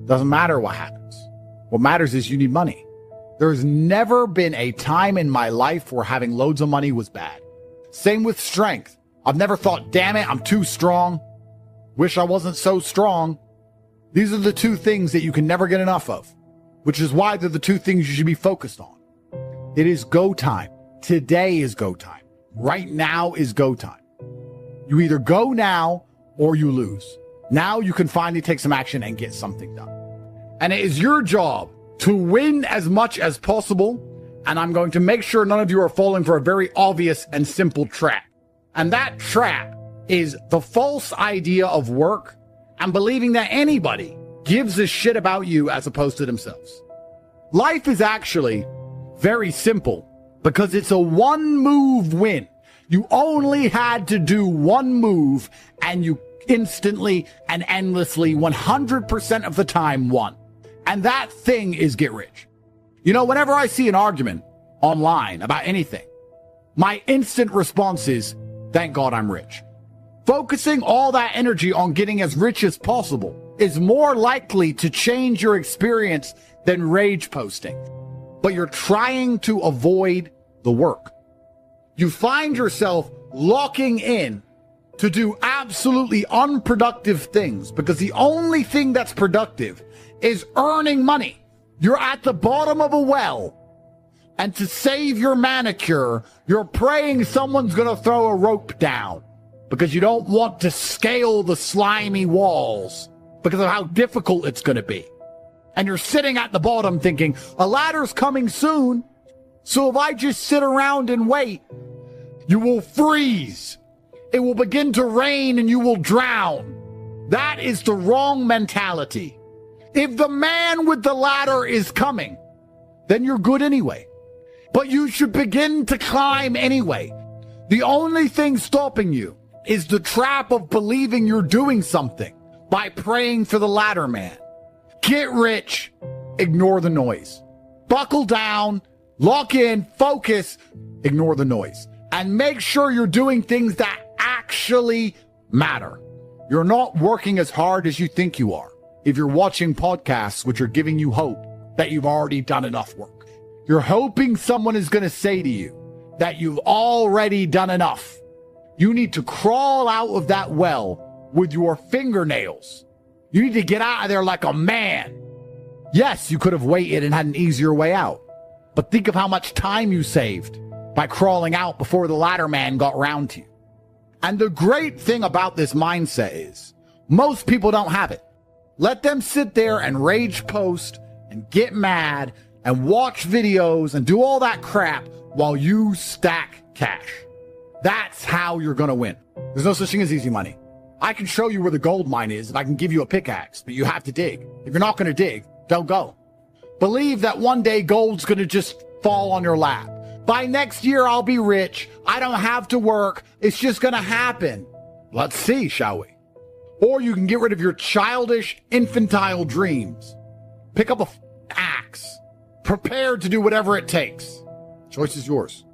Doesn't matter what happens. What matters is you need money. There's never been a time in my life where having loads of money was bad. Same with strength. I've never thought, damn it, I'm too strong. Wish I wasn't so strong. These are the two things that you can never get enough of, which is why they're the two things you should be focused on. It is go time. Today is go time. Right now is go time. You either go now or you lose. Now you can finally take some action and get something done. And it is your job to win as much as possible. And I'm going to make sure none of you are falling for a very obvious and simple trap. And that trap is the false idea of work and believing that anybody gives a shit about you as opposed to themselves. Life is actually very simple because it's a one move win. You only had to do one move and you instantly and endlessly 100% of the time won. And that thing is get rich. You know, whenever I see an argument online about anything, my instant response is, thank God I'm rich. Focusing all that energy on getting as rich as possible is more likely to change your experience than rage posting. But you're trying to avoid the work. You find yourself locking in to do absolutely unproductive things because the only thing that's productive is earning money. You're at the bottom of a well, and to save your manicure, you're praying someone's going to throw a rope down because you don't want to scale the slimy walls because of how difficult it's going to be. And you're sitting at the bottom thinking, a ladder's coming soon, so if I just sit around and wait, you will freeze. It will begin to rain and you will drown. That is the wrong mentality. If the man with the ladder is coming, then you're good anyway. But you should begin to climb anyway. The only thing stopping you is the trap of believing you're doing something by praying for the ladder man. Get rich, ignore the noise. Buckle down, lock in, focus, ignore the noise. And make sure you're doing things that actually matter. You're not working as hard as you think you are if you're watching podcasts which are giving you hope that you've already done enough work. You're hoping someone is going to say to you that you've already done enough. You need to crawl out of that well with your fingernails. You need to get out of there like a man. Yes, you could have waited and had an easier way out. But think of how much time you saved by crawling out before the ladder man got round to you. And the great thing about this mindset is most people don't have it. Let them sit there and rage post and get mad and watch videos and do all that crap while you stack cash. That's how you're going to win. There's no such thing as easy money. I can show you where the gold mine is and I can give you a pickaxe, but you have to dig. If you're not going to dig, don't go. Believe that one day gold's going to just fall on your lap. By next year, I'll be rich. I don't have to work. It's just going to happen. Let's see, shall we? Or you can get rid of your childish, infantile dreams. Pick up an axe. Prepare to do whatever it takes. Choice is yours.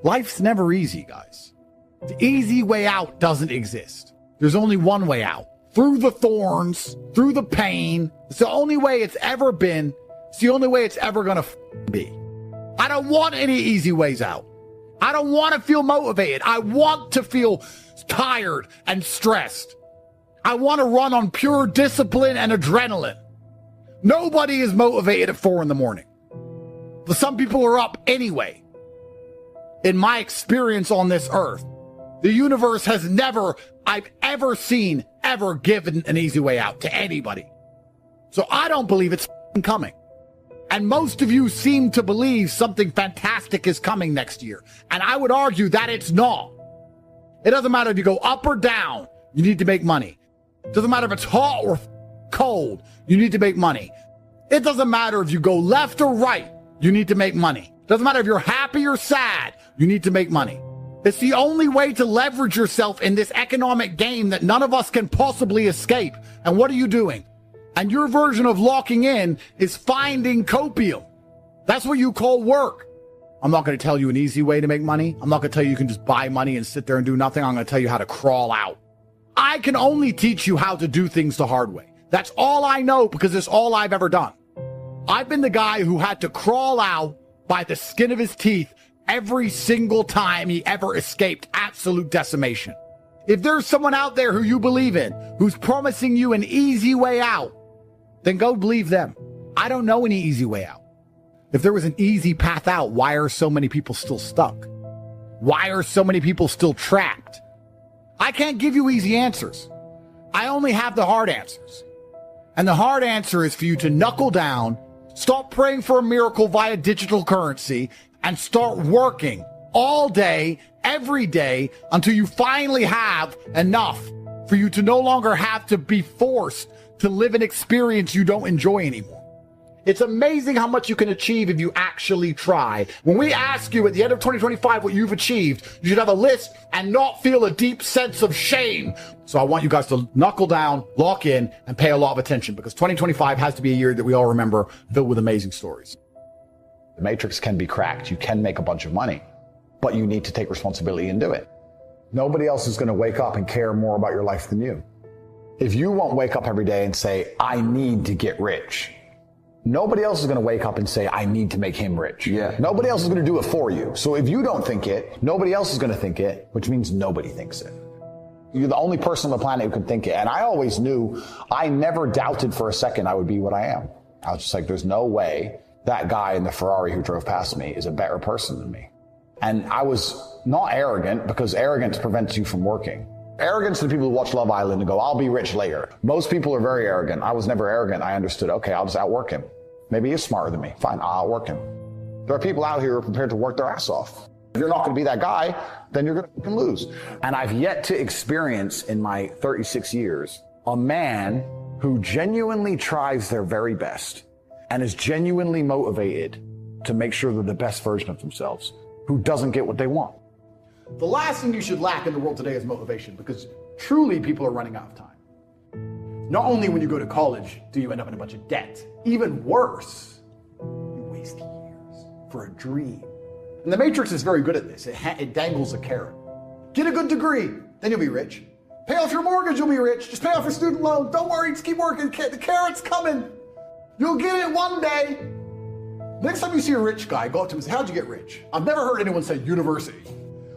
Life's never easy, guys. The easy way out doesn't exist. There's only one way out. Through the thorns, through the pain. It's the only way it's ever been. It's the only way it's ever going to be. I don't want any easy ways out. I don't want to feel motivated. I want to feel tired and stressed. I want to run on pure discipline and adrenaline. Nobody is motivated at 4 a.m. But some people are up anyway. In my experience on this earth, the universe has never, I've ever seen, ever given an easy way out to anybody. So I don't believe it's coming. And most of you seem to believe something fantastic is coming next year. And I would argue that it's not. It doesn't matter if you go up or down, you need to make money. It doesn't matter if it's hot or cold, you need to make money. It doesn't matter if you go left or right, you need to make money. It doesn't matter if you're happy or sad, you need to make money. It's the only way to leverage yourself in this economic game that none of us can possibly escape. And what are you doing? And your version of locking in is finding copium. That's what you call work. I'm not going to tell you an easy way to make money. I'm not going to tell you you can just buy money and sit there and do nothing. I'm going to tell you how to crawl out. I can only teach you how to do things the hard way. That's all I know because it's all I've ever done. I've been the guy who had to crawl out by the skin of his teeth every single time he ever escaped absolute decimation. If there's someone out there who you believe in, who's promising you an easy way out, then go believe them. I don't know any easy way out. If there was an easy path out, why are so many people still stuck? Why are so many people still trapped? I can't give you easy answers. I only have the hard answers. And the hard answer is for you to knuckle down, stop praying for a miracle via digital currency, and start working all day, every day, until you finally have enough for you to no longer have to be forced to live an experience you don't enjoy anymore. It's amazing how much you can achieve if you actually try. When we ask you at the end of 2025 what you've achieved, you should have a list and not feel a deep sense of shame. So I want you guys to knuckle down, lock in, and pay a lot of attention, because 2025 has to be a year that we all remember, filled with amazing stories. The matrix can be cracked. You can make a bunch of money, but you need to take responsibility and do it. Nobody else is going to wake up and care more about your life than you. If you won't wake up every day and say, I need to get rich, nobody else is going to wake up and say, I need to make him rich. Yeah. Nobody else is going to do it for you. So if you don't think it, nobody else is going to think it, which means nobody thinks it. You're the only person on the planet who can think it. And I always knew, I never doubted for a second I would be what I am. I was just like, there's no way that guy in the Ferrari who drove past me is a better person than me. And I was not arrogant, because arrogance prevents you from working. Arrogance to the people who watch Love Island and go, I'll be rich later. Most people are very arrogant. I was never arrogant. I understood, okay, I'll just outwork him. Maybe he's smarter than me. Fine, I'll outwork him. There are people out here who are prepared to work their ass off. If you're not going to be that guy, then you're going to lose. And I've yet to experience in my 36 years a man who genuinely tries their very best and is genuinely motivated to make sure they're the best version of themselves, who doesn't get what they want. The last thing you should lack in the world today is motivation, because truly people are running out of time. Not only when you go to college do you end up in a bunch of debt, even worse, you waste years for a dream. And the Matrix is very good at this. It dangles a carrot. Get a good degree, then you'll be rich. Pay off your mortgage, you'll be rich. Just pay off your student loan. Don't worry, just keep working. The carrot's coming. You'll get it one day. Next time you see a rich guy, go up to him and say, how'd you get rich? I've never heard anyone say university.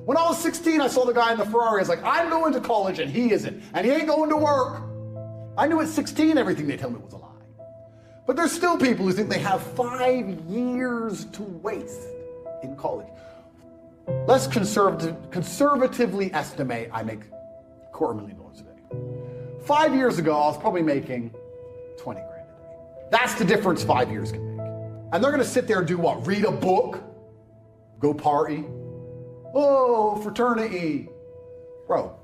When I was 16, I saw the guy in the Ferrari. I was like, I'm going to college and he isn't. And he ain't going to work. I knew at 16 everything they tell me was a lie. But there's still people who think they have 5 years to waste in college. Let's conservatively estimate I make $250,000 a day. 5 years ago, I was probably making 20 grand a day. That's the difference 5 years can make. And they're going to sit there and do what? Read a book? Go party? Oh, fraternity. Bro,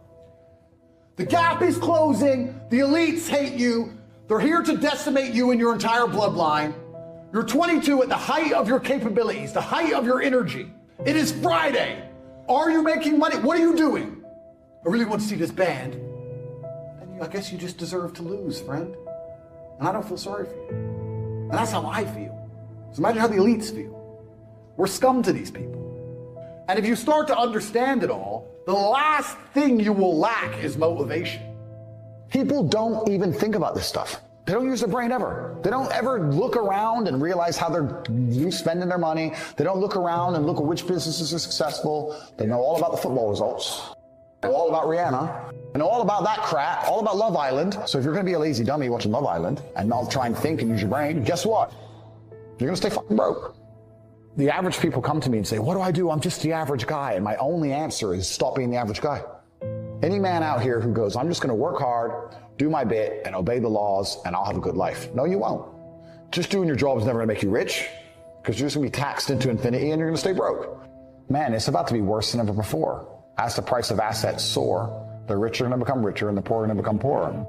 the gap is closing. The elites hate you. They're here to decimate you and your entire bloodline. You're 22 at the height of your capabilities, the height of your energy. It is Friday. Are you making money? What are you doing? I really want to see this band. Then I guess you just deserve to lose, friend. And I don't feel sorry for you. And that's how I feel. So imagine how the elites feel. We're scum to these people. And if you start to understand it all, the last thing you will lack is motivation. People don't even think about this stuff. They don't use their brain ever. They don't ever look around and realize how they're spending their money. They don't look around and look at which businesses are successful. They know all about the football results. They know all about Rihanna. They know all about that crap, all about Love Island. So if you're going to be a lazy dummy watching Love Island and not try and think and use your brain, guess what? You're going to stay fucking broke. The average people come to me and say, what do I do? I'm just the average guy. And my only answer is stop being the average guy. Any man out here who goes, I'm just going to work hard, do my bit, and obey the laws, and I'll have a good life. No, you won't. Just doing your job is never going to make you rich, because you're just going to be taxed into infinity and you're going to stay broke. Man, it's about to be worse than ever before. As the price of assets soar, the rich are going to become richer and the poor are going to become poorer.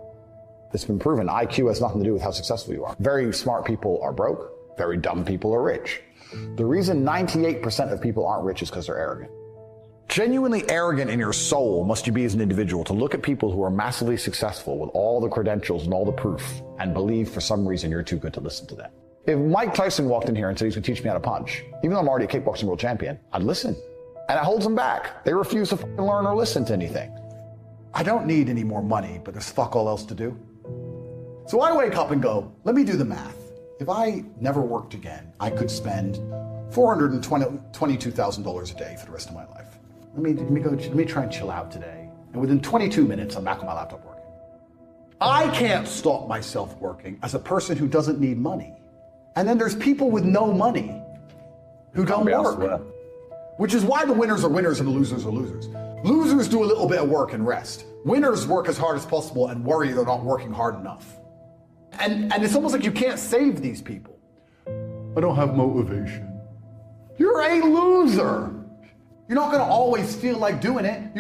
It's been proven. IQ has nothing to do with how successful you are. Very smart people are broke. Very dumb people are rich. The reason 98% of people aren't rich is because they're arrogant. Genuinely arrogant in your soul must you be as an individual to look at people who are massively successful with all the credentials and all the proof and believe for some reason you're too good to listen to them. If Mike Tyson walked in here and said he's going to teach me how to punch, even though I'm already a kickboxing world champion, I'd listen. And it holds them back. They refuse to learn or listen to anything. I don't need any more money, but there's fuck all else to do. So I wake up and go, let me do the math. If I never worked again, I could spend $422,000 a day for the rest of my life. Let me try and chill out today. And within 22 minutes, I'm back on my laptop working. I can't stop myself working as a person who doesn't need money. And then there's people with no money who don't work. Which is why the winners are winners and the losers are losers. Losers do a little bit of work and rest. Winners work as hard as possible and worry they're not working hard enough. And it's almost like you can't save these people. I don't have motivation. You're a loser. You're not going to always feel like doing it.